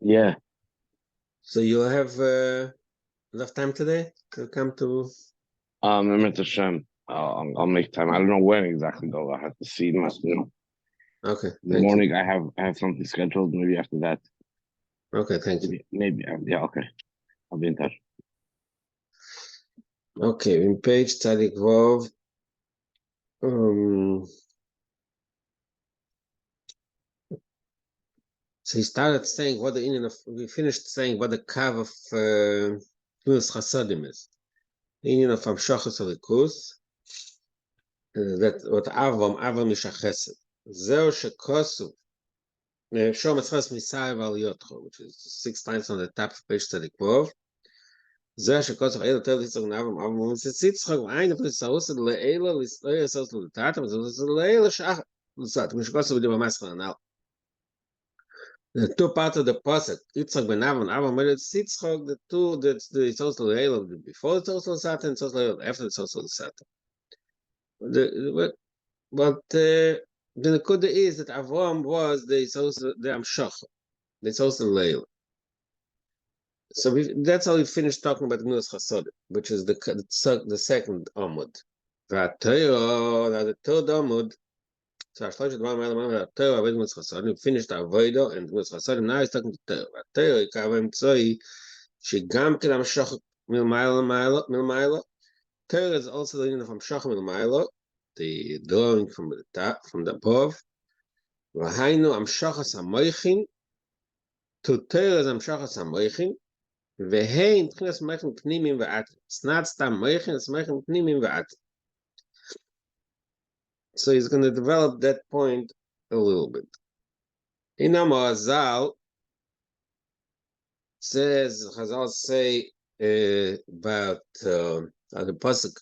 Yeah. So you'll have enough time today to come to. Mr. Shem, I'll make time. I don't know when exactly though. I have to see my, Okay, in the thank you. morning. I have something scheduled. Maybe after that. Okay, thank you. Maybe. Yeah. Okay. I'll be in touch. Okay, in page Tzadik Vov. So he started saying what the Indian of. We finished saying what the kav of Tmilas Chasadim is. The Indian of Amshachas Alikus. That what Avram Mishachesed. Zeo Shekosu. Shom Etzchas Misai Val Yotcho, which is 6 times on the top of page Tzadik Vov. זה שכל אחד יותר לצחוק נאבם, אבל זה צחוק, אין אפילו סעוס לאלה, לאלה סעוס לטאטה, אבל זה לאלה שעה, לצאת, משקול סבידי במסך הנאל. The two parts of the pasuk, Yitzchak ben Avon, Avon made it Yitzchak, the two, that's the Tzos Le'ela, before the Tzos Le'Satan, and Tzos Le'ela, after the Tzos Le'Satan. But the Nekuda is that Avram was the Amshach, the Tzos Le'ela. So that's how we finished talking about Gnulas Chasod, which is the second Amud. The third Amud. So we finished Avodah and Gnulas Chasod. Now he's talking to Torah. Torah Kavem Tzoi Shigam Kedam Shach Milmaila. Torah is also the unit from Shach Milmaila, the drawing from the top, from the above. V'hainu Amshachas Hamoichin. To Torah is Amshachas Hamoichin. והן מבחינת מייכים פנימיים ועתים. סנat סתם מייכים, it's מייכים פנימיים ועתים. So he's going to develop that point a little bit. In Amazal, Chazal say about the pasuk,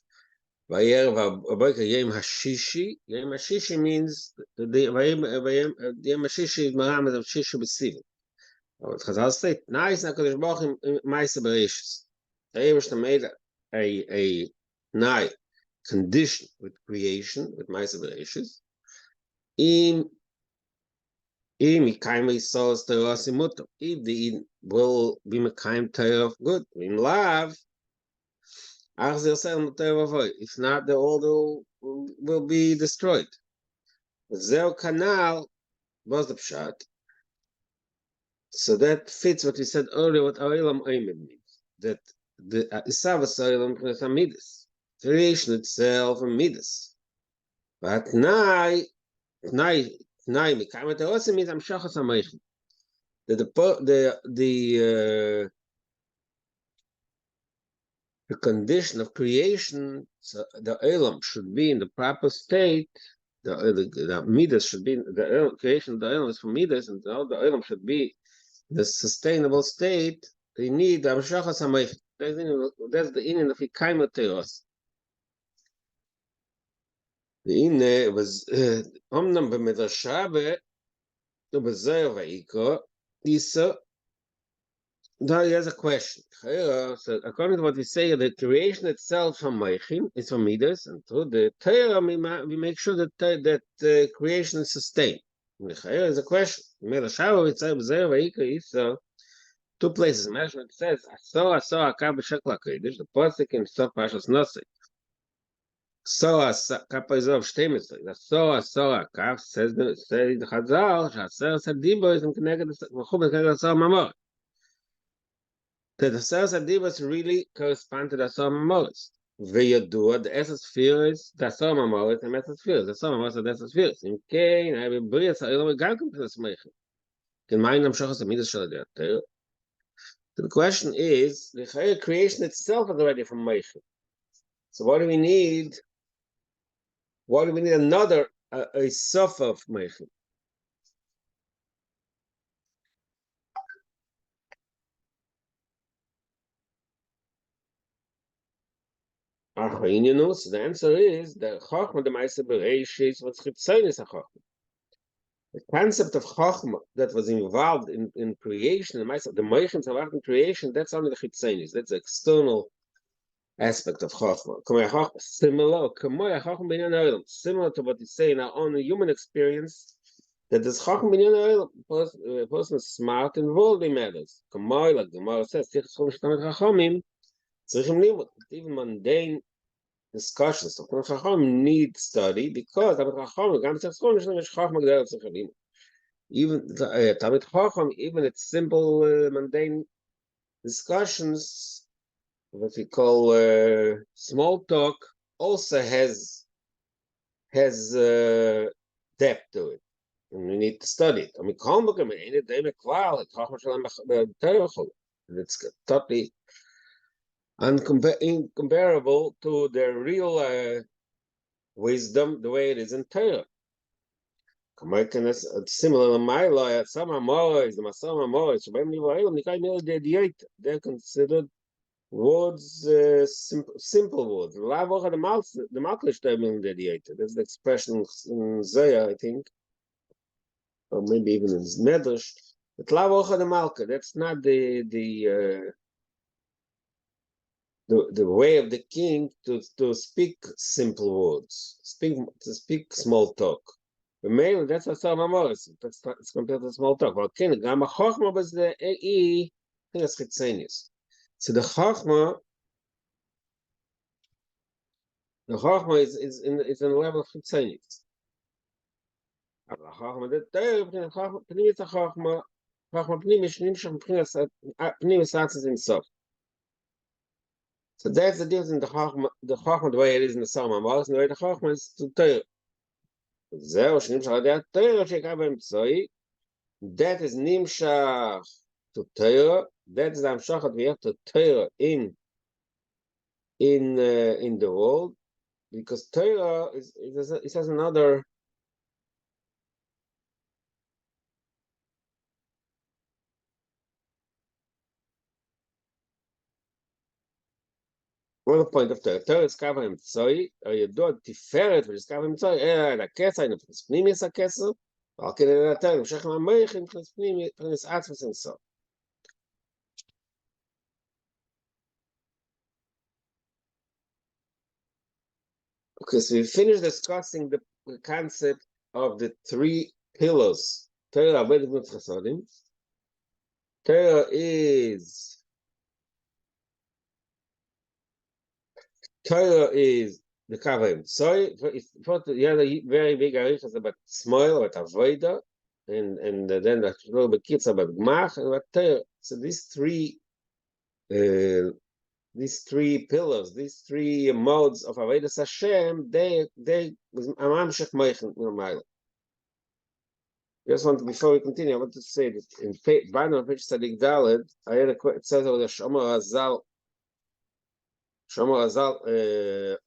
Vayer v'aboker yem hashishi. Yem hashishi means yem hashishi is maram of shishi b'sivim. Chazal say, nice na Kodesh Baruch Hu Ma'aseh Bereishis. The Eibishter made a nigh condition with creation, with Ma'aseh Bereishis. Im Yikayim Yisrael's Torah Simuto. If the will be Mekayim Torah of good, in love, if not, the order will be destroyed. Zeo Kanal was the Pshat. So that fits what we said earlier, what Olam Oimed means. That the Isavas Olam is a Midas. Creation itself a Midas. But Nai Mikamet also means Amshachas HaMeichin. The condition of creation, so the Olam should be in the proper state. The Midas should be, the creation of the Olam is for Midas, and all the Olam should be the sustainable state. They need the Amshachas HaMeichin. That's the inyan of Yikayim Teos. The inyan was Omnam b'Midrashabe u'b'Zohar v'Ikra Isa. Now he has a question. So according to what we say, the creation itself from Meichin is from Midas, and through the Torah we make sure that creation is sustained. There is a question. Two places. It says, "I saw Akav b'Shekla Kodesh." The pasuk in Sof Parshas Nosei. Kappa is of 12. The saw Akav says the Chazal. Shaser Sadibo is connected to Mamor. That the Sadibos really correspond to the Asar Mamoris. Veyadua, the Esosphere is the Asar Mamoris and Mesosphere. The Asar Mamoris and the Esosphere. In Cain, I will bring us a little bit to the Smeichel. Can mind them Shachas Amidas Shaladir. The question is, the creation itself is already from Meichel. So what do we need? What do we need another a Sofa of Meichel? So the answer is the Chachma the Ma'aseh Bereishis was Chitzonis HaChachma. The concept of Chachma that was involved in creation, the Meichens of in creation, that's only the Chitzonis. That's the external aspect of Chachma. Similar to what you say in our own human experience, that this Chacham Binyan Oil, a person is smart and involved in matters. Kamoi, like the Gemara says, even mundane discussions of Chacham need study because even Talmid Chacham, even its simple mundane discussions, what we call small talk, also has depth to it, and we need to study it. I mean, it's totally incomparable to the real wisdom, the way it is in Torah. Similar to my law, some Amoris, the Masam Amoris, they're considered words, simple words. The Malkish mediated. That's the expression in Zoya, I think, or maybe even in Medrash. But Lavocha the Malka, that's not the way of the king to speak simple words, to speak small talk. The male, that's a Sam Amoris. It's compared to small talk. Well, King, Gama Chochma was the E, I think it's Chitzenius. So the Chochma is in the level of Chitzenius. The Chochma, the Chochma, Pnimis Chochma, Pnimis Nimshach Pnimis Atzis Himself. So that's the difference in the Chochma, the way it is in the Sam Amoris, and the way the Chochma is to Torah. That is Nimshach to Torah. That is Amshach that we have to Torah in the world, because Torah it has another one point of Torah. Torah is covering Tzoi, or you do Tiferet, which is covering Tzoi, the Kesser, and the Pnimis HaKesser. Okay, the Torah, Mshach HaMeich, and Pnimis Atzvus, and so. Okay, so we finished discussing the concept of the three pillars. Torah is the covering. So you had a very big arichas about small, about avoida, and then a little bit kids about gmach and about Torah. So these three pillars, these three modes of avodas Hashem, they was amamshech meichen normal. Just want before we continue, I want to say that in bottom of page Tzadik Daled, I had it says over the Shomer Azal,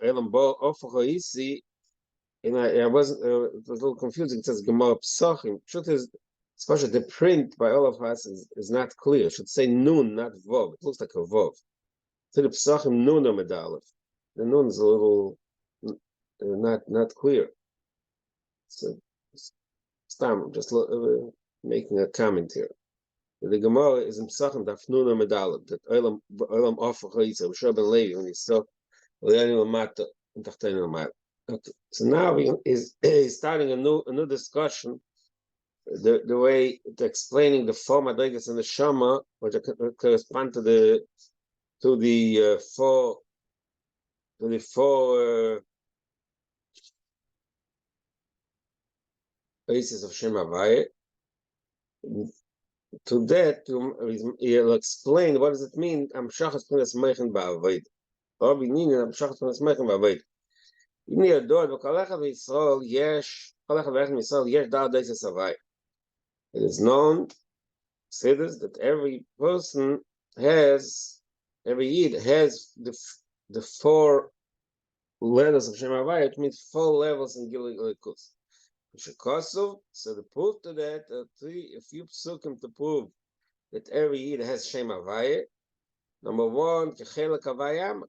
Elam Bo Ofochoisi, and I wasn't, it was a little confusing. It says Gemara Psachim. Truth is, especially the print by all of us is not clear. It should say Nun, not Vov. It looks like a Vov. So the Psachim Nun Medalef. The Nun is a little not clear. So I'm just making a comment here. The Gemara is in Psachim Daf Nun Medalef, that Olam Ofochoisi, R'Dovid Olidort, when he saw Le'anim Lamata and Tachtein Lamata. Okay, so now he's starting a new discussion. The way to explaining the four madrigas in the Shama, which correspond to the four bases of Shem Havaya. To that, he'll explain what does it mean. Amshachas Pnimis Meichen Ba'avoid. Or B'ninin Amshachas Pnimis Meichen Ba'avoid. In the Ador, כל אחד בישראל יש דעת דייסס הוואי. It is known, says that every person has, every Yid has the four letters of Shem Havaya. It means 4 levels in Gilui Likus. So the proof to that, a few psukim to prove that every Yid has Shem Havaya. Number 1, Kechelek Havayam,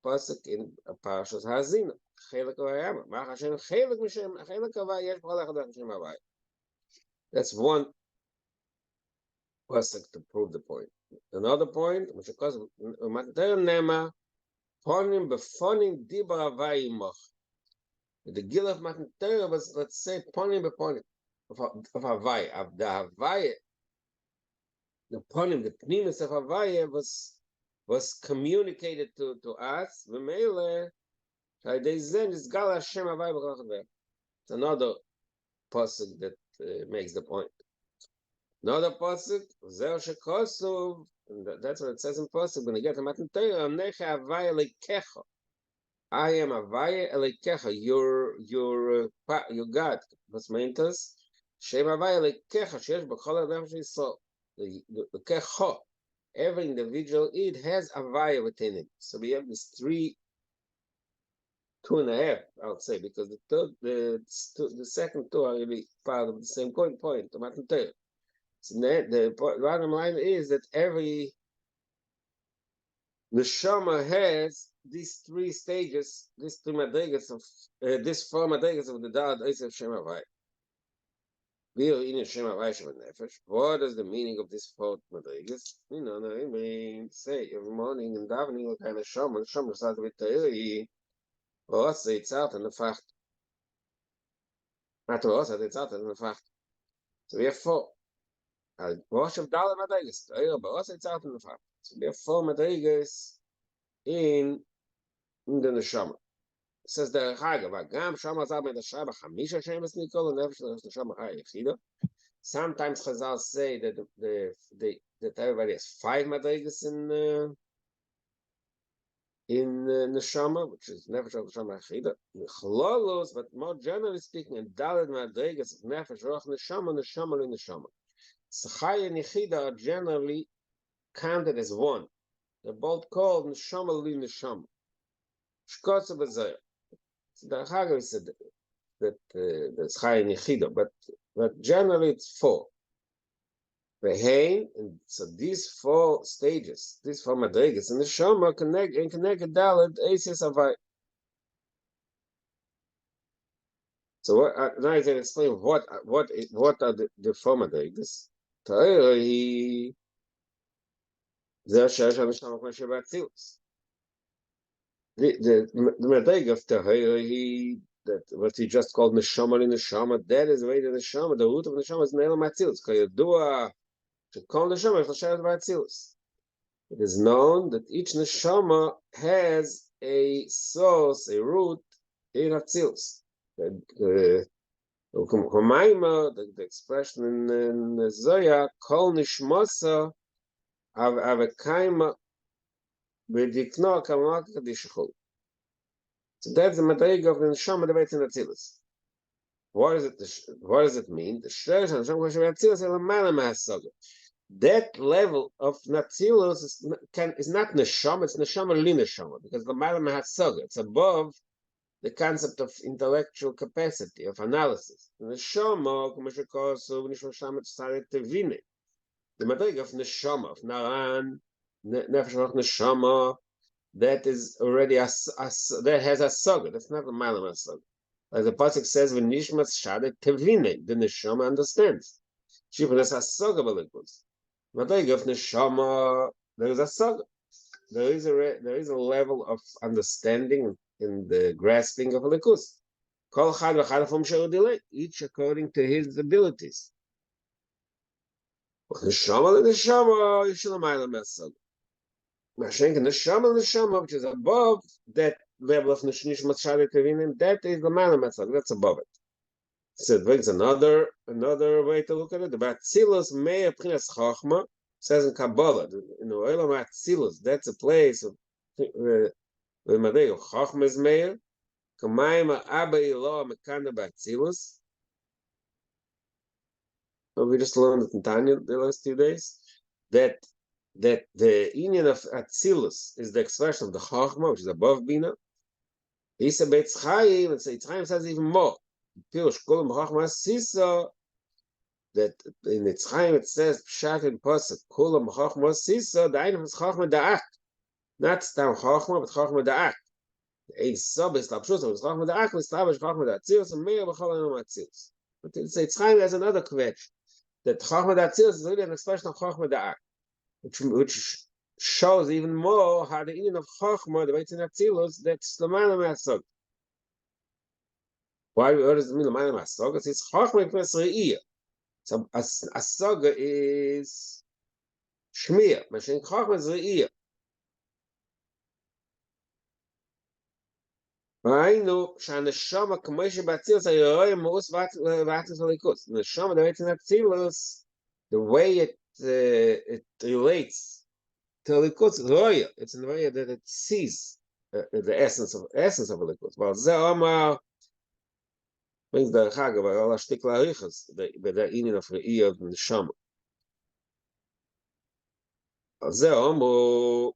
pasuk in Parashas Hazina. That's one pasuk to prove the point. Another point, which of course, the gil of Matan Torah was, let's say, ponim beponim. Havaya. Of the Havaya, the ponim, the pnimis of Havaya was communicated to us. V'meile, it's another pasuk that makes the point. Another pasuk, Zer Shekosov, that's what it says in pasuk. When you get to Matan Torah, Necha Havaya Lekecha. I am Havaya Elekecha, your God. What's means? Shem Havaya Lekecha, Shesh B'Chol Adam Yisrael. The Kecha, every individual, it has Havaya within it. So we have these 2.5, I would say, because the second two are really part of the same point. The Matan Torah. So the bottom line is that every neshama has these 3 stages, these 3 madrigas of this 4 madrigas of the Daled Esav Shem Havai. We are in Shem Havai Shem Nefesh. What is the meaning of these 4 madrigas? I mean, say every morning in davening, what kind of neshama starts with Teiri. Was it's out in the fact. Not was it's out in the fact. So we have 4. Wash of Daled madrigas. Teiri, but was it's out in the fact. So we have 4 madrigas in the neshama. It says the Chagav, Gam Shama Zab the Shaba Hamisha Shemus Nikol and Nefesh the Shama Hayechida. Sometimes Chazal say that that everybody has 5 madrigas in neshama, which is Nefesh of the Shama Hayechida. Chlolos, but more generally speaking, in Daled madrigas of Nefesh Roch Neshama in Neshama. Tzachai and Yechida are generally counted as 1. They're both called Neshama Li Neshama. Shkotza B'Zayah. So the Chagav said that that's Chai and Yechida, but generally it's 4. And so these 4 stages, these 4 madrigas, and the Shama connect Daled Esis Havai. So now I can explain what are the 4 madrigas. Torah he Zer Shesh HaNeshama K'Moshe B'Atzilus. The madriga of Torah he that what he just called neshama in neshama, that is the way the neshama, the root of neshama is ne'elam atzilus. Kayodua to call neshama is l'shevet b'atzilus. It is known that each neshama has a source, a root in atzilus. The expression in Zoya, kol nishmasa avekaima b'dikno kamak kadishachol. So that's the madriga of the neshama that in atzilus. What does it mean? The shresh and neshama k'moshe b'atzilus is l'mayla ma'hasaga. That level of natzilus is not neshama; it's neshama li neshama, because l'mayla ma'hasaga. It's above the concept of intellectual capacity of analysis. Neshama k'moshe kosu v'nishma tzareh tevine. The madriga of neshama of naran nefesh roch neshama. That is already that has a saga. That's not a malam saga. Like the pasuk says, "When nishmas shadet tevine," the neshama understands. Shifra is a saga b'likus. Madriga of neshama, there is a saga. There is a level of understanding in the grasping of likus. Kol chad v'chad from she'udilei, each according to his abilities. Neshama l'neshama, yishul malam saga. Mashenk neshama, which is above that level of nishmas shadet tevinim, that is the malam etzak. That's above it. So it brings another way to look at it. The Batzilus mei apchinas chachma says in Kabbalah, in the olam Batzilus, that's a place of the madrega of chachma is meir. Kamayim Abba Ilo Mekana Batzilus. We just learned it in Tanya the last 2 days that the union of Atzilus is the expression of the Chachma, which is above Bina. Isa Beitz Chaim, and Beitz Chaim says even more. Pirush Kolam Chachma Sisa, that in Beitz Chaim it says, Pshat in Pasuk, Kolam Chachma Sisa, the item is Chachma Da'at. Not Stam Chachma, but Chachma Da'at. The Ein Sab is Lapshus, but Chachma Da'at, Mistavish Chachma Da'atzilus, and Meir B'chol Enam Atzilus. But Beitz Chaim has another kvetch, that Chachma Da'atzilus is really an expression of Chachma Da'at. Which shows even more how the union of Chachma, the Beitzin Atzilus, that's the Malam Asog. Why we does it mean L'mayla Masaga? It's Chachma Pnes Re'iyah. So Asaga is Shmiya. Mashin Chachma is Re'iyah. ראינו שהנשמה כמו שבאצילוס הירוי מאוס ואצילוס הליכוס. נשמה בעצם אצילוס, the way it relates to הליכוס, רויה. It's in the way that it sees the essence of הליכוס. ועל זה אומר, brings דרך אגב, על השתיק להריחס, בדעינין of ראייה ונשמה. על זה אומר,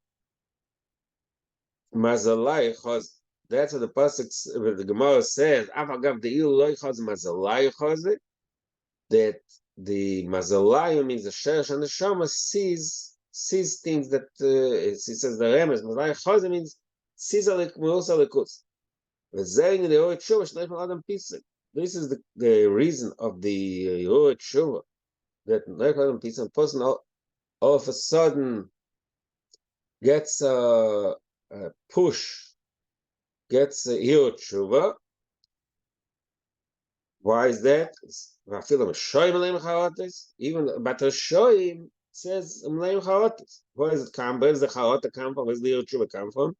מזלי חוז, that's what the pasuk, the Gemara says. Afagav the ilu loy chaz mazalai chazik. That the mazalai means the sheresh and the shama sees things that he says the remes mazalai chazik means sees alik muos alikus. V'zein the oret shuvah shneich mal adam pisik. This is the reason of the oret shuvah that neich adam pisik. A person all of a sudden gets a push. Gets shiur tshuva. Why is that? Even but Shoim says Mleim Charotis. Where does it come? Where does the Charota come from? Where does the shiur tshuva come from?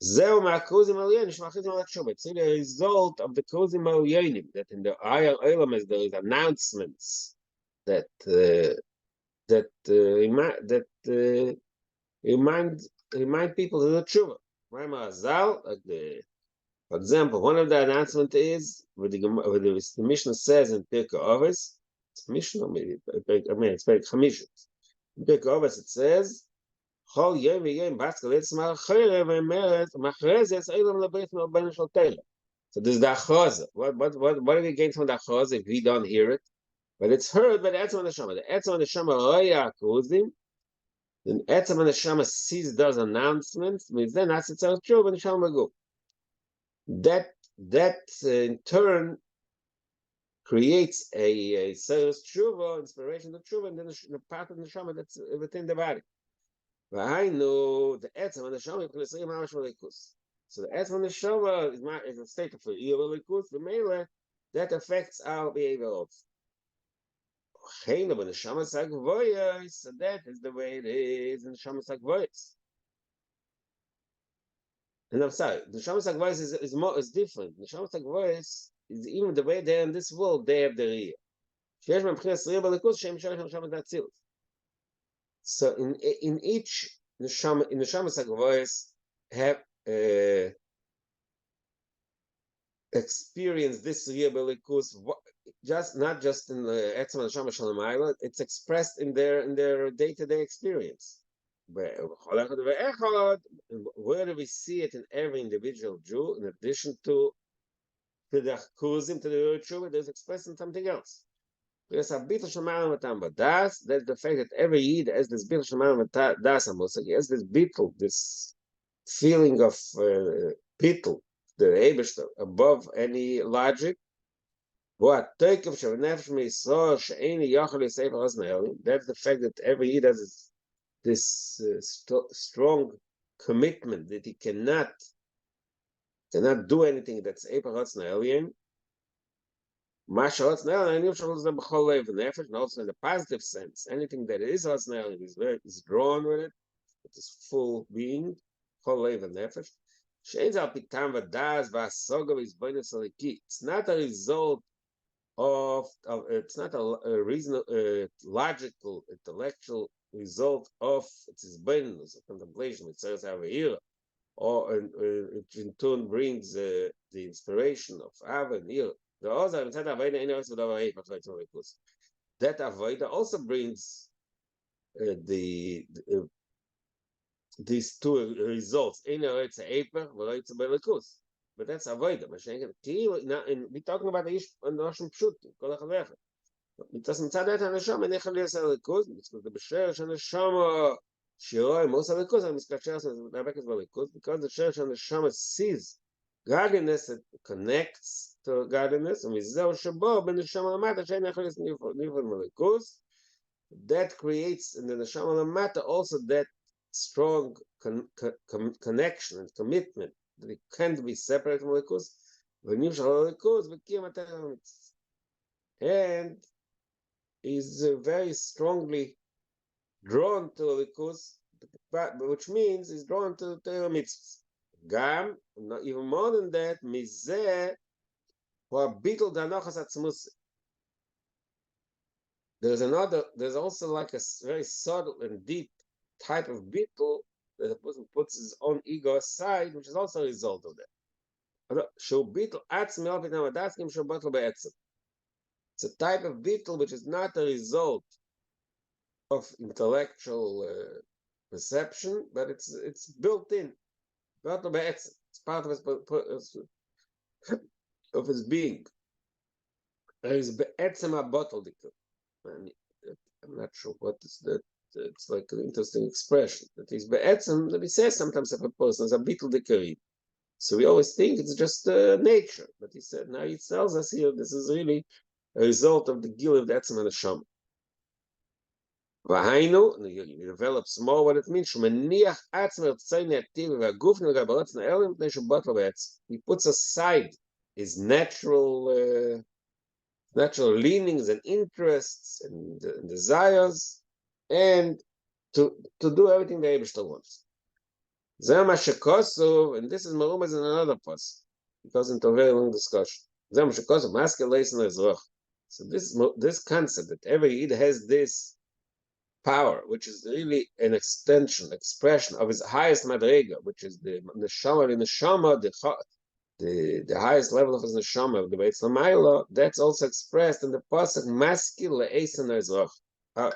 Zeu ma'akuzim alyenim shmachizim al tshuva. It's the result of the kuzim alyenim that in the higher elements there is announcements that remind people of the tshuva. For example, one of the announcements is what the Mishnah says in Pirkei Avos. It's Mishnah, maybe. It's very Chamishit. In Pirkei Avos it says, "Chol yom v'yom baskel etzma achayre v'emeret machrezes eilam lebeit me'oben shel teila." So this is the achaza. What do we gain from the achaza if we don't hear it? But it's heard by the etzma neshama. The etzma neshama roya akuzim. Then etzem and neshama sees those announcements. Means then that's it's our tshuva and neshama go. That in turn creates a serious tshuva, inspiration of tshuva, and then the part of neshama that's within the body. But I know the etzem and neshama can say mamash v'leikus. So the etzem and neshama is a state of v'leikus. The mele that affects our behavior also. So that is the way it is in Neshama Sagvois. And I'm sorry, the Neshama Sagvois is different. Neshama Sagvois is even the way they're in this world, they have the Riyah. So in each Neshama Sagvois have experience this Riyah Belikus, not just in the Etzem and Neshama Shalom Island, it's expressed in their day-to-day experience. Where do we see it in every individual Jew, in addition to the Kuzim, to the Yerushalayim, there's expressed in something else. That's the fact that every Yid has this Bittul Shemaim Das Amusik, he has this Bittul, this feeling of Bittul, the Eibishter, above any logic. That's the fact that every Yid has this strong commitment that he cannot do anything that's Eper Hotzna Elyon. Masha Hotzna Elyon, and also in the positive sense, anything that is Hotzna Elyon is drawn with it, it is full being, Chol Lev and Nefesh. It's not a result it's not a reasonable, logical, intellectual result of its bonus, a contemplation. It says over here, or it in turn brings the inspiration of Ava and Ir. The other that Avoida also brings these two results. It's a Aper, it's a Belikus. But that's avoida. We're talking about the ish and Roshim Pshutim. It doesn't say that Neshama nechal yasel likus. It's because the b'sheresh and Neshama shiroi most of likus and miskasheres and nabekes v'likus, because the sheresh and Neshama sees godliness, it connects to godliness, and mizeu shabo ben Neshama lamata shein nechal yasel nifon v'likus. That creates in the Neshama lamata also that strong connection and commitment that it can't be separated from likus, and is very strongly drawn to Likus, which means he's drawn to Torah mitzvahs. Gam, even more than that, mizeh, or bittul danochas atzmus. There's also like a very subtle and deep type of bittul that a person puts his own ego aside, which is also a result of that. It's a type of bittul which is not a result of intellectual perception, but it's built in. It's part of his being. I'm not sure what is that. It's like an interesting expression. That is be'etzem, that we say sometimes of a person is a bittul dikarim. So we always think it's just nature. But he said, now he tells us here, this is really a result of the gil of the etzem and the sham. Vahainu, and he develops more what it means. He puts aside his natural leanings and interests and desires, and to do everything the Eibishter wants. And this is Marumas in another post, because into a very long discussion. So this concept that every Yid has this power, which is really an expression of his highest madrega, which is the neshama, the highest level of his neshama, of the Beitz Lamayla, that's also expressed in the pasuk maskil le'esan ezrach.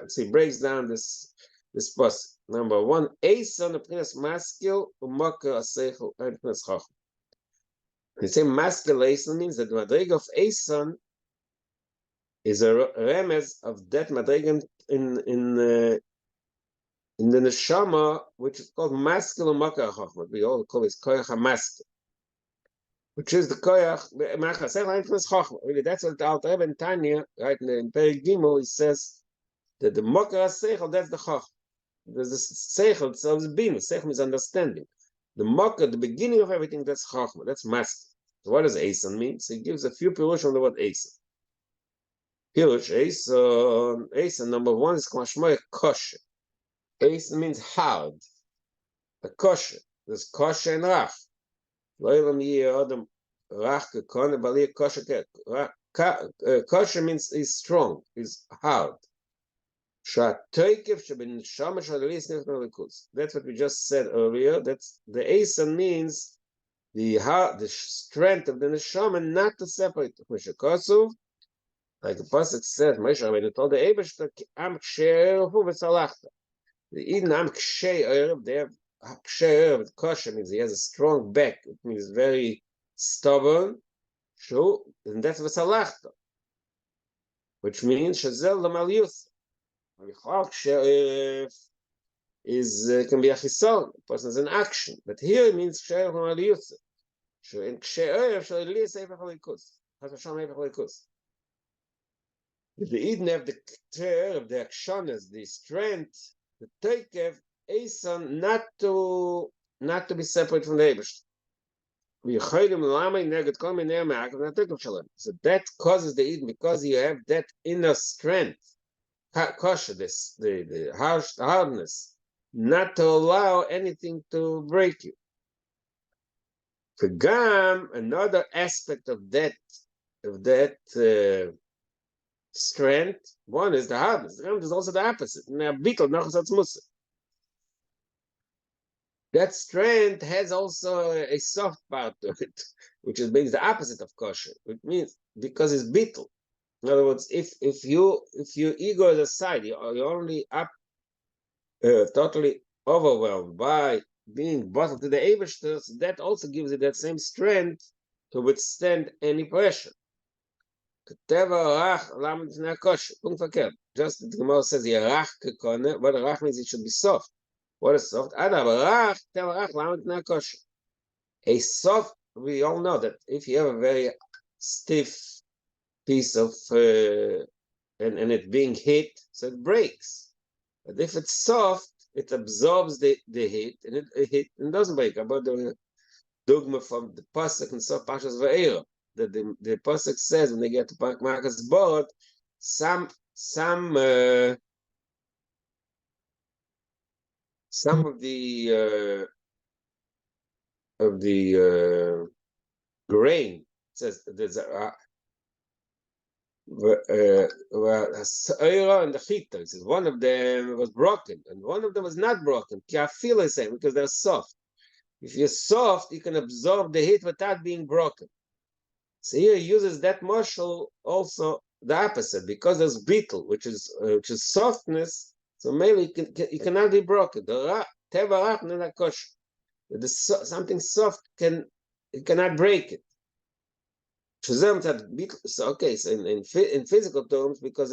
So he breaks down this pasuk. Number one, esan apnias maskil u'makar aseichel apnias chacham. He say maskil le'esan means that the madrega of esan is a remez of that madrega in the neshama, which is called maskil u'makar chacham. We all call it koyach hamaskil, which is the koyach machasel influence chachma. Really, that's what the Alter Rebbe in Tanya, right in Perek Gimel, he says that the makar seichel, that's the chachma. There's the seichel itself is being. Seichel is understanding. The makar, the beginning of everything, that's chachma. That's master. So what does esan mean? So he gives a few pirush on the word esan. Pirush esan number one is kmashmoy kosher. Esan means hard. A kosher. There's kosher and rach. Kosher means is strong, is hard. That's what we just said earlier. That's the esan means the strength of the neshama not to separate the Kosov. Like the pasuk said, Moshe Rabbeinu told the Eibishter, "Am kshe'erev v'salachta." The Eden am kshe'erev, they have kshe'erev. Kosher means he has a strong back. It means very stubborn. Sure, and that's v'salachta, which means shazel l'malius. Is can be a chison. The person is in action, but here it means kshe'erev l'malius. So in kshe'erev shall release eifach halikus. Has Hashem eifach halikus. If the Eden have the care of the akshanas, the strength, the takev, esan not to be separate from the Eibush. So that causes the Eden, because you have that inner strength, kosher, the hardness, not to allow anything to break you. For Gam, another aspect of that strength, one is the hardness. There's also the opposite. That strength has also a soft part to it, which means the opposite of kosher. It means because it's bittul. In other words, if your ego is aside, you're only totally overwhelmed by being bottled to the Eibishter, that also gives you that same strength to withstand any pressure. Just the Gemara says, what rach means it should be soft. What is soft? A soft, we all know that if you have a very stiff piece of, and it being hit, so it breaks. But if it's soft, it absorbs the heat, and it doesn't break. About the dogma from the pasuk and so Pashas Va'era, that the pasuk says when they get to Marcus board, some of the grain, it says there's and the chita. It says one of them was broken and one of them was not broken. Kiafil is saying because they're soft. If you're soft, you can absorb the heat without being broken. So here he uses that marshal also the opposite, because there's beetle, which is softness. So maybe it cannot be broken. The something soft cannot break it. So okay, so in physical terms, because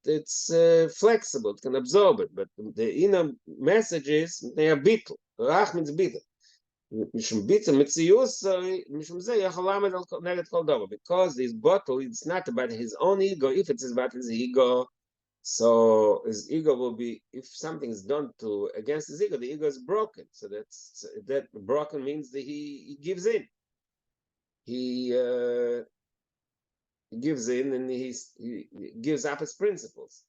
it's flexible, it can absorb it. But the inner message is they are beetle. Rach means beetle. Because this bottle, it's not about his own ego. If it's about his ego, so his ego will be, if something is done against his ego, the ego is broken. So that broken means that he gives in. He gives in and he gives up his principles.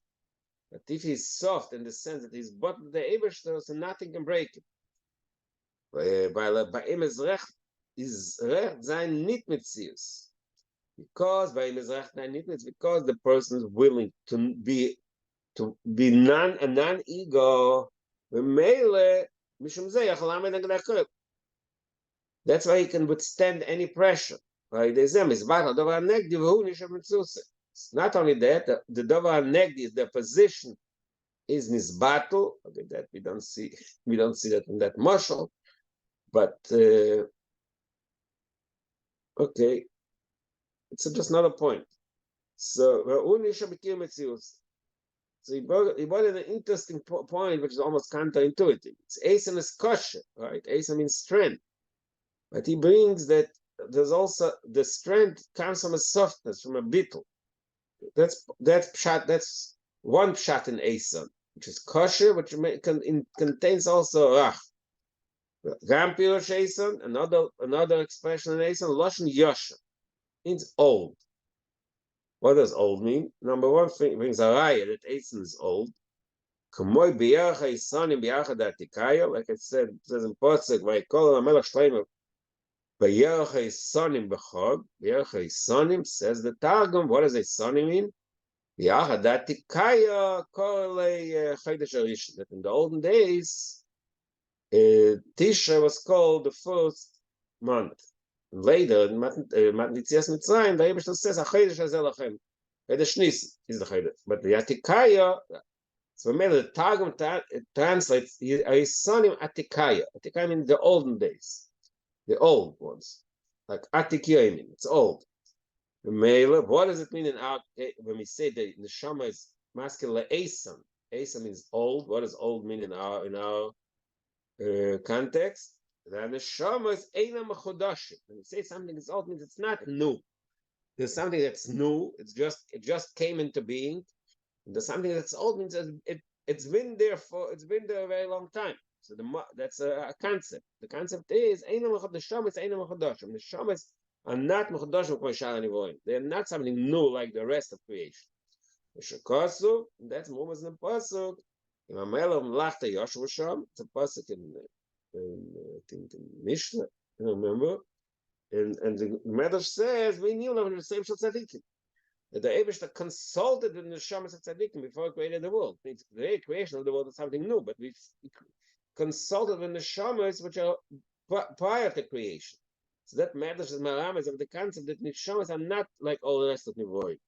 But if he's soft in the sense that he's bottled the Ebershter, so nothing can break it. Bei ihm ist Recht sein nicht Metzius. Because bei ihm ist Recht sein nicht Metzius, because the person is willing to be a non-ego, that's why he can withstand any pressure. It's not only that, the Dovar Negdi, the position is Nisbatul. Okay, that we don't see that in that marshal. But okay, it's just another point. So he brought in an interesting point, which is almost counterintuitive. It's Asa is kosher, right? Asa means strength, but he brings that there's also the strength comes from a softness, from a beetle. That's one pshat in Asa, which is kosher, which contains also rach. Another expression in Eson, Loshen Yosha, means old. What does old mean? Number one thing brings a raya that Eson is old. Like I said, it says in Posek, Vayikol HaMelech Shleimer, B'yerach Esonim B'chog, B'yerach Esonim, says the Targum. What does Esonim mean? B'yachad Atikaya Korele Chodesh Harishon. That in the olden days, Tisha was called the first month. Later, in Matnitzias Mitzrayim, the Rebbe says, "Achodesh hazel lachem." Chodesh Nisan is the Chodesh, but the Atikaya. So maybe the Targum translates Yisonim Atikaya. Atikaya means the olden days, the old ones, like Atikya. It's old. What does it mean when we say that the Shama is masculine? Asam. Asam means old. What does old mean in our context? Then the Shama is Eina Mechodashim. When you say something is old, means it's not new. There's something that's new. It just came into being. And there's something that's old means it's been there a very long time. So that's a concept. The concept is Eina Mechodashim. The Shama is Eina Mechodashim. The Shamas are not Mechodashim K'mashal Anivoim. They're not something new like the rest of creation. Shekasu, that's Mumas in the pasuk. It's a pasuk in I think in Mishnah, I don't remember. And the Medrash says, we knew the same tzaddikim. That the Eibishter consulted with the Neshamas of tzaddikim before he created the world. The creation of the world is something new, but we consulted with the Neshamas which are prior to creation. So that Medrash is Maramas of the concept that Neshamas are not like all the rest of Nivoim.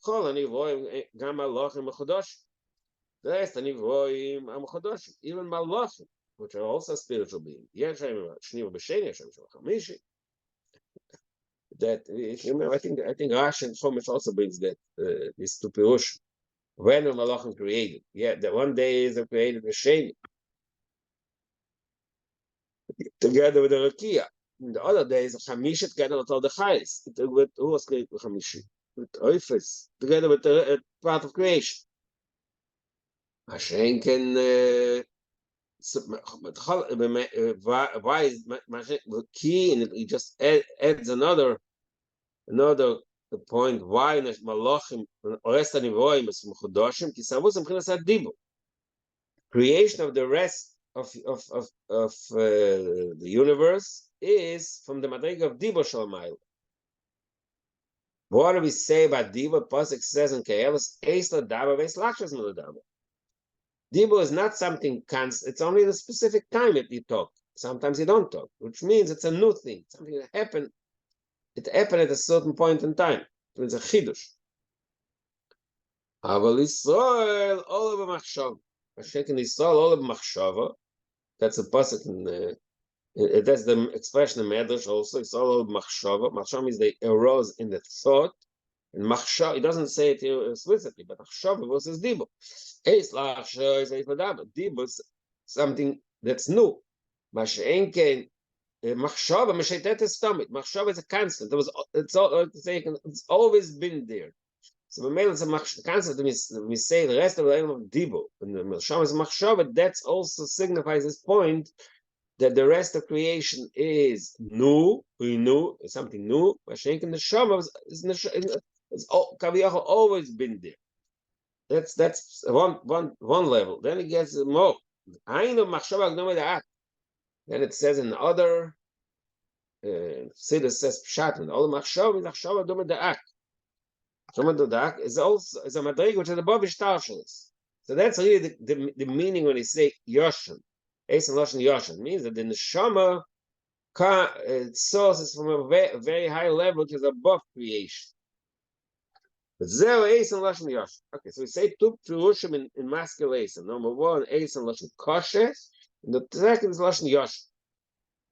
Chol Nivoim gam malachim mechodosh. The rest of Nivoim are mechodosh, even malachim, which are also spiritual beings. That I think Rashi and Chumash also brings that this to Pirush. When are Malachim created? Yeah, the one day is created the Sheni together with the Rakia. In the other days, Chamishi together with all the Chayis. Who was created with Chamishi? With Oifes, together with the part of creation. Hashem can. why is the key, and he just adds another point why malachim orest anivoim es mechudoshim ki savus mchinas adibo. Creation of the rest of the universe is from the madrega of dibo shalmayl. What do we say about dibo? Pasuk says in Kehelis, eis ladaba veis lachshas meladaba. Dibo is not something constant. It's only the specific time that you talk. Sometimes you don't talk, which means it's a new thing, something that happened. It happened at a certain point in time. It means a chidush. Aval Yisrael all of machshava. Mashiach Yisrael all of machshava. That's a pasuk in. That's the expression in Medrash also. It's all of machshava. Machshava means they arose in the thought. And machshava, it doesn't say it here explicitly, but machshava versus dibo. Dibo is something that's new. Machshava, machshava is a constant. It's always been there. So the male is a constant. We say the rest of the name of dibo, and the machshava is machshava. That also signifies this point that the rest of creation is new, renew, something new. Mashenk the shama is always been there. That's one level. Then it gets more. Then it says in the other. Siddur says pshat and all machshava is machshava doma da'ak. Doma da'ak is also a madrig which is above ishtarshalis. So that's really the meaning when they say yoshan. Eis and loshen yoshan means that the neshama source is from a very high level which is above creation. But zero eis and loshen yoshan. Okay, so we say two perushim in masculine. Number one, eis and loshen kosher, and the second is loshen yoshan.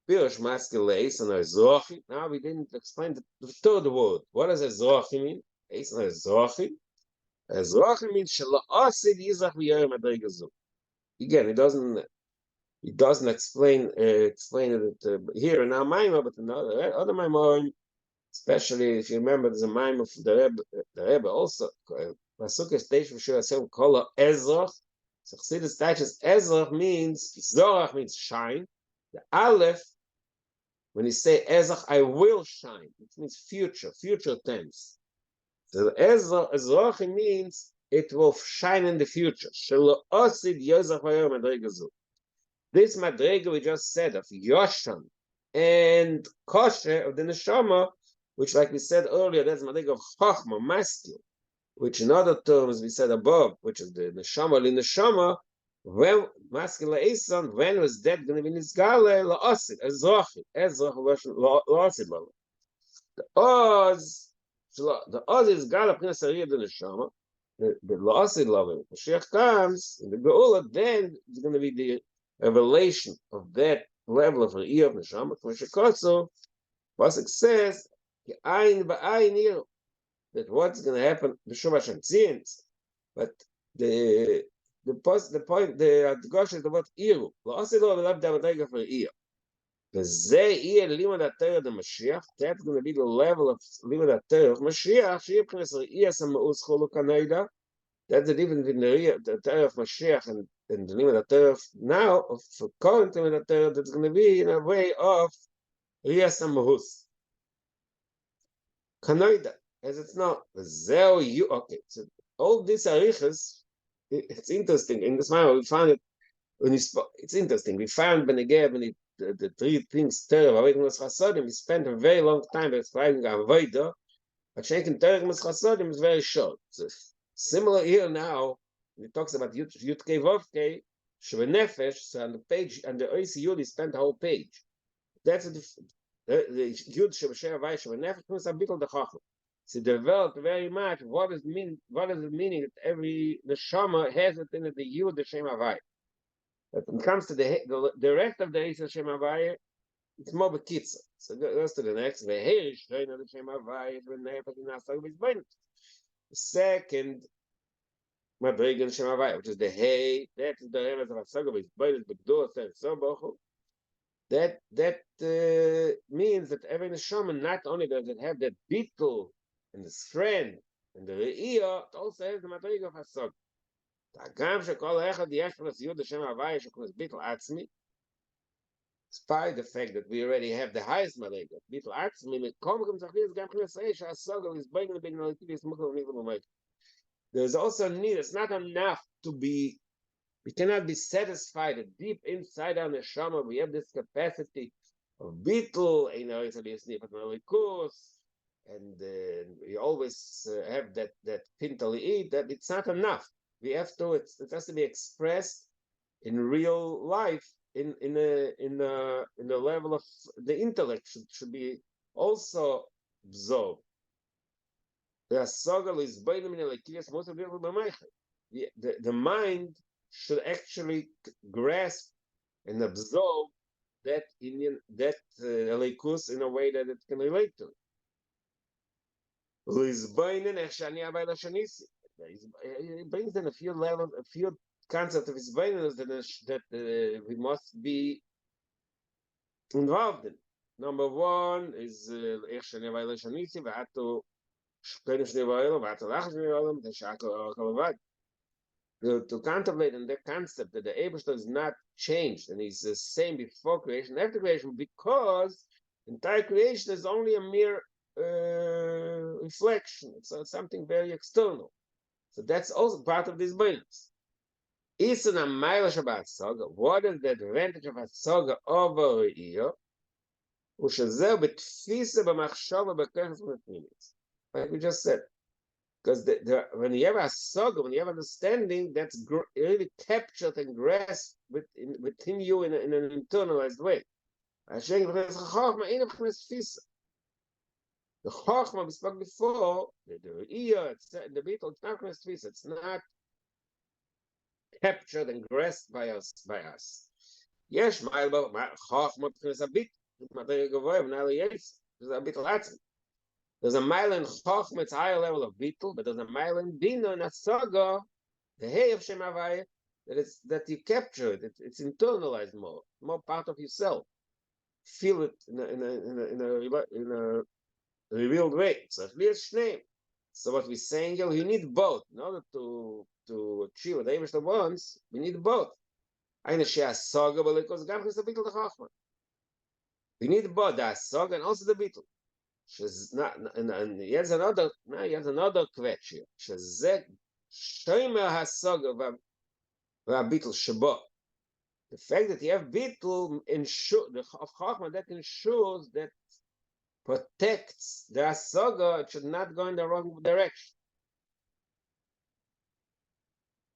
Pirush masculine and ezrochi. Now we didn't explain the third word. What does ezrochi mean? Eis and ezrochi. Ezrochi means shala'asid yizach v'yayim adregazu. Again, it doesn't explain it here in our Maimah, but in other Maimah, especially if you remember, there's a Maimah of the Rebbe also. Pasuk station for sure. Hashem kol ezrach. So Chassidus teaches ezrach means zorach means shine. The aleph, when you say ezrach, I will shine. It means future tense. So ezrach means it will shine in the future. Shelo osid yozach vayom adregazu. This madrega we just said of Yoshan and Kosher of the Neshama, which, like we said earlier, that's madrega of Chachma, masculine, which in other terms we said above, which is the Neshama li Neshama. When masculine Esan, when was that going to be Nisgale la'asid ezrochi la'asid la'asid. The Oz is Gala Prince Ariyah the Neshama. The la'asid la'asid. Mashiach comes in the Geula, then it's going to be the revelation of that level of Re'iyah of Neshama. K'mashikotzo, Pasuk says, that what's going to happen, B'shum Hashem tzins, but the point, the Gosh is about Iru. La'asid lo v'lav damadrega for Re'iyah. V'zeh iyeh limud ha'Torah of Mashiach, that's going to be the level of limud ha'Torah of Mashiach, she'yeh b'chinas Re'iyah sama'uz cholu kanoida. That's the difference between the Torah of Mashiach and the limud ha'Torah now, for current limud ha'Torah, that's going to be in a way of Re'iyah sama'uz. Kanoida, as it's not. Okay, so all these arichas, it's interesting. In this manner, we found it, it's interesting. We found Benegeb, the three things, Torah, Avedmus Chasodim, we spent a very long time describing Avodah, but Shekin Torah Chasodim is very short. So, similar here now, he talks about Yud Kei Vov Kei, Shve Nefesh, so on the page, and the OEC he spent the whole page. That's the Yud Shve Havai Shve Nefesh, means a bit of the Chacham. So developed very much what is the meaning that every neshama has it in it, the Yud the Shem Havai. But when it comes to the rest of the Isa Shem Havai, it's more bekitza. So goes to the next. The Shem Havai is when the second Madrigan Shem Havai, which is the Hey. That is the Remes of Asagov is Bailis Begdur Bochu. That means that every neshama not only does it have that bittul and the strength and the re'iyah, it also has the madriga of hasag. Despite the fact that we already have the highest Madrega, Bittul Atzmi, there's also a need. It's not enough to be. We cannot be satisfied. Deep inside our neshama, we have this capacity of Bittul. It's a course, and we always have that pintali that it's not enough. We have to. It has to be expressed in real life. In the level of the intellect should be also absorbed. The mind should actually grasp and absorb that elikus in a way that it can relate to it. It brings in a few levels, a few concepts of his that we must be involved in. Number one is to contemplate on the concept that the Ebershter is not changed and he's the same before creation, after creation, because entire creation is only a mere reflection. It's something very external. So that's also part of this balance. What is the advantage of a saga over here? Like we just said. Because when you have a saga, when you have understanding, that's really captured and grasped within you in an internalized way. The Chochma we spoke before, the ear, the beetle, it's not captured and grasped by us. Yes, Chochma is a bit, a bit Latin. There's a mile in Chochma, it's a higher level of Bittul, but there's a mile in Bina, in a saga, the Hey of Shem Havaya, that you capture it. It's internalized more part of yourself. Feel it in a revealed way. So what we're saying here, you need both. In order to achieve what Eibishter wants, we need both. Eine Shea saga, but because Gam is a Bittul the Chochma. We need both the saga and also the Bittul. And here's another question. The fact that you have bittul of Chachma, that ensures that protects the asaga, it should not go in the wrong direction.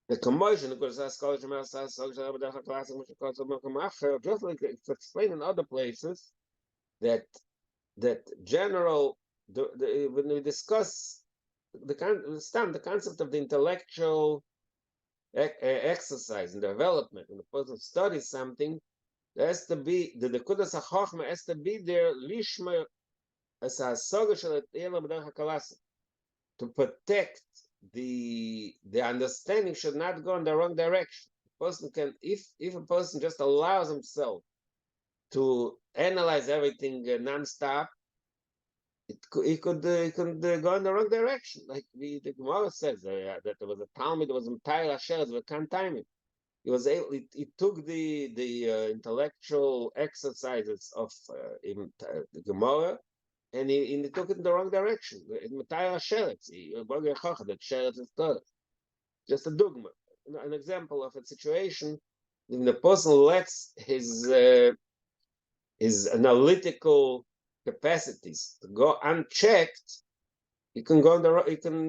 The commotion, because just like it's explained in other places, that general, when we discuss the concept of the intellectual exercise and development, when the person studies something, there has to be the Kudas HaChochma has to be there lishma as a to protect the understanding should not go in the wrong direction. A person can, if a person just allows himself to analyze everything non-stop, it could go in the wrong direction. Like the Gemara says that there was a Talmud that was entire Asher with can't time it. He was able. He took the intellectual exercises of the Gemara, and he took it in the wrong direction. Entire Asher, that Sheret is just a dogma, an example of a situation when the person lets his analytical capacities to go unchecked, he can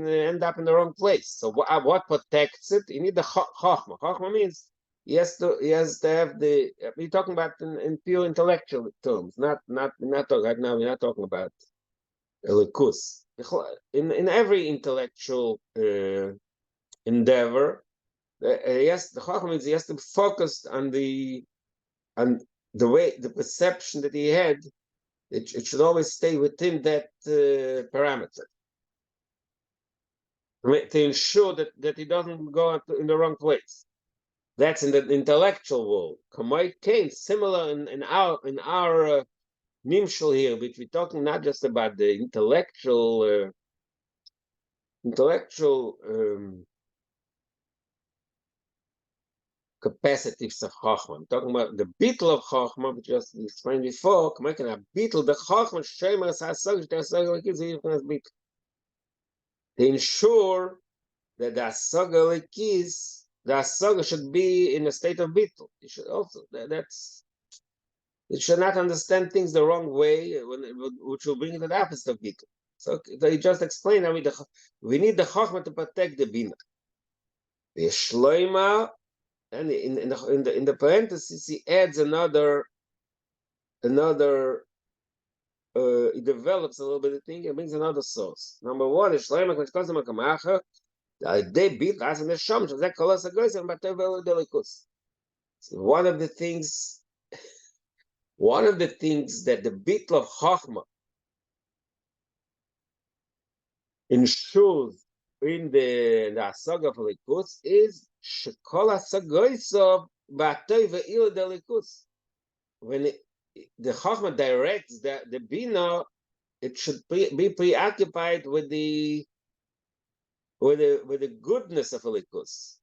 end up in the wrong place. So what protects it? You need the chokhmah. Chokhmah means he has to have the. We're talking about in pure intellectual terms, not right now. We're not talking about elikus. In every intellectual endeavor, yes, the chokhmah means he has to be focused on the perception that he had. It should always stay within that parameter to ensure that he doesn't go in the wrong place. That's in the intellectual world. Kamai Kane, similar in our nimshal here, which we're talking not just about the intellectual capacities of Chachma. I'm talking about the bittul of Chachma, which just explained before. Making a bittul, the Chachma Shemer Sasog, to ensure that the Asaga Lekis, the Asaga should be in a state of bittul. You should also that's you should not understand things the wrong way, which will bring the opposite of bittul. So he just explained that we need the Chachma to protect the Bina. The Shloima, and in the parentheses he adds another he develops a little bit of thing and brings another source. Number one is Shloima Kamacha Kamacha. They beat us in the Shom. So one of the things that the bitl of Chachma ensures in the Asaga of Likus is Shekol Asagoisov Batoi Ve'il Delikus. When the Chachma directs the Bina, it should be preoccupied with the goodness of a likus.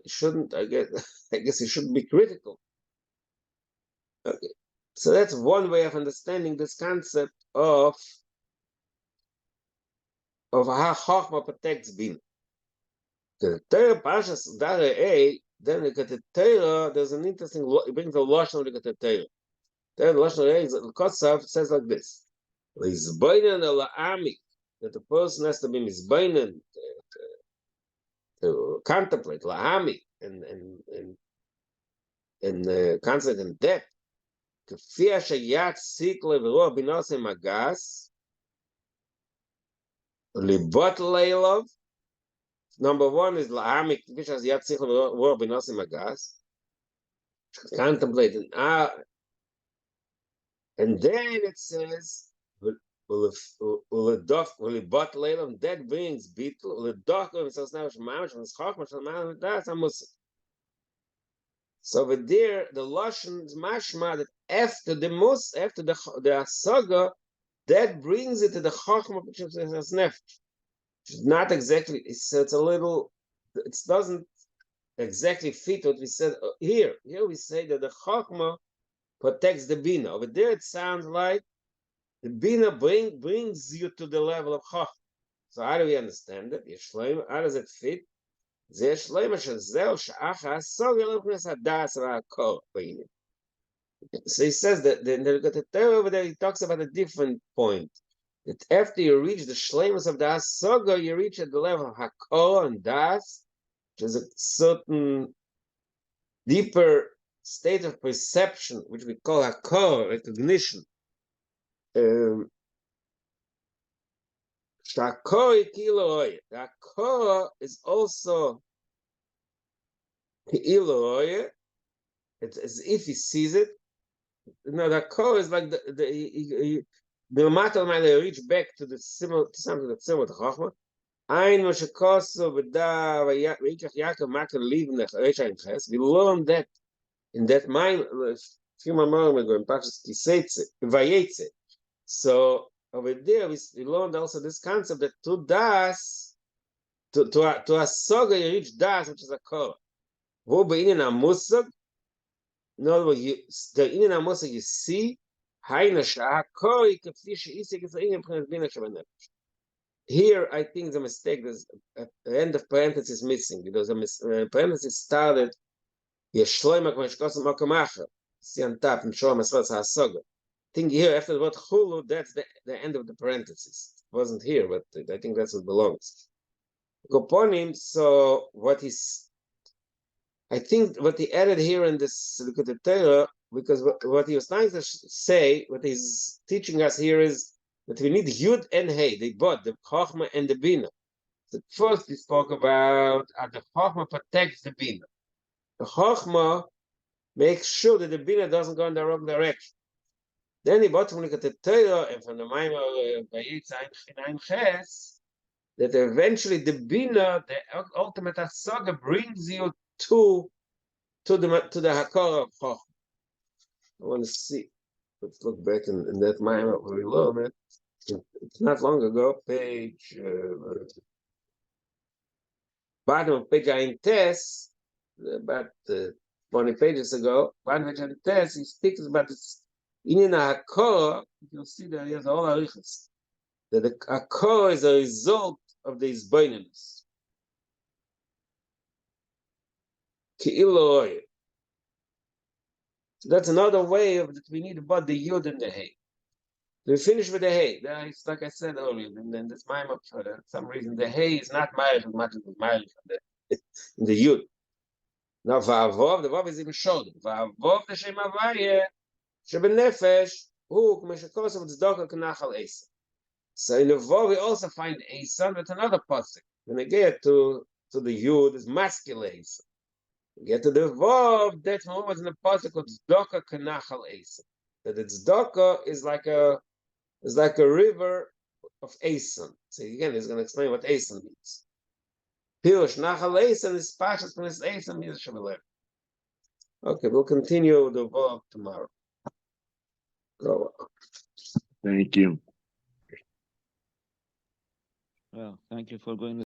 Shouldn't, I guess it shouldn't be critical. Okay. So that's one way of understanding this concept of how Chachma protects Bina. The Torah Parshas Darei, then the Torah, there's an interesting, it brings a Lashon to the Torah. The Lashon the Kotsav says like this: Lizbainen La'ami, that the person has to be Mizbainen, to contemplate La'ami, and concept in depth. כפי השייט סיק לברוח בנושא מגס, ליבות לילוב. Number one is La'ami, כפי שהשייט סיק לברוח בנושא מגס. Contemplate. And then it says, ולבot לילוב, that brings ביטל, ולדוח לו, וסוס נאוש ממש, ונסחוק משל מעל דעת המוסק. So over there, the Lashon is mashma that after the Asaga, that brings it to the Chachma, which is Nefesh. It's not exactly, it's a little, it doesn't exactly fit what we said here. Here we say that the Chachma protects the Bina. Over there it sounds like the Bina brings you to the level of Chachma. So how do we understand it? How does it fit? So he says that the Torah over there, he talks about a different point. That after you reach the shleimus of the Asaga, you reach at the level of Hakor and Das, which is a certain deeper state of perception, which we call Hakor, recognition. The Hakor is also Iloye. It's as if he sees it. No, the Hakor is like the matter might reach back to something that's similar to Chachma. Ein Moshekoso V'da V'yikach Yaakov Makar Livnech Reisha Inches. We learned that in that mind a few moments ago in Parshas Kiseitze Vayetze. So over there we learned also this concept that to Das, to Asaga you reach Das, which is a Kor. Wo beinin Musag. In other words, the Inin HaMosag you see. Here, I think the mistake. There's at the end of parenthesis missing because the parenthesis started. See on top and show Hasaga. I think here after the word Chulu, that's the end of the parenthesis. It wasn't here, but I think that's what belongs. Koponim. So I think what he added here in this Likutei Torah, because what he was trying to say, what he's teaching us here is that we need Yud and Hey, the Chachma and the Bina. So first he spoke about how the Chachma protects the Bina. The Chachma makes sure that the Bina doesn't go in the wrong direction. Then he brought from the Torah and from the Maimar that eventually the Bina, the ultimate Asaga, brings you to the Hakor of Chachma. I want to see. Let's look back in that Maimar we learned it. It's not long ago. Page bottom of page Ayin Tes. about 20 pages ago, one page on the test, he speaks about this in Hakor. You'll see that he has all arichas. That the Hakor is a result of the Isboinenus. Ki'iloy. So that's another way of that we need about the Yud and the Hey. We finish with the Hey. It's like I said earlier, and then this mime up for some reason. The Hey is not mild as much as the mild in the Yud. Now, Va'avov, the Vav is even shorter. Va'avov, the Shem Havaya, Shebenefesh, Hu, K'meshakos of Tzedakah K'nachal Eisa. So in the Vav, we also find Eisa with another pasuk. When they get to the Yud, it's masculine Eisa. Get to the Vav, that's what in the pasuk of Tzedakah K'nachal Eisa. That the Tzedakah is like a river of Eisa. So again, he's going to explain what Eisa means. Pirush Nachal Eisa is Pashas from this Eisa means Shemalev. Okay, we'll continue the Vav tomorrow. Go. Thank you. Well, thank you for going.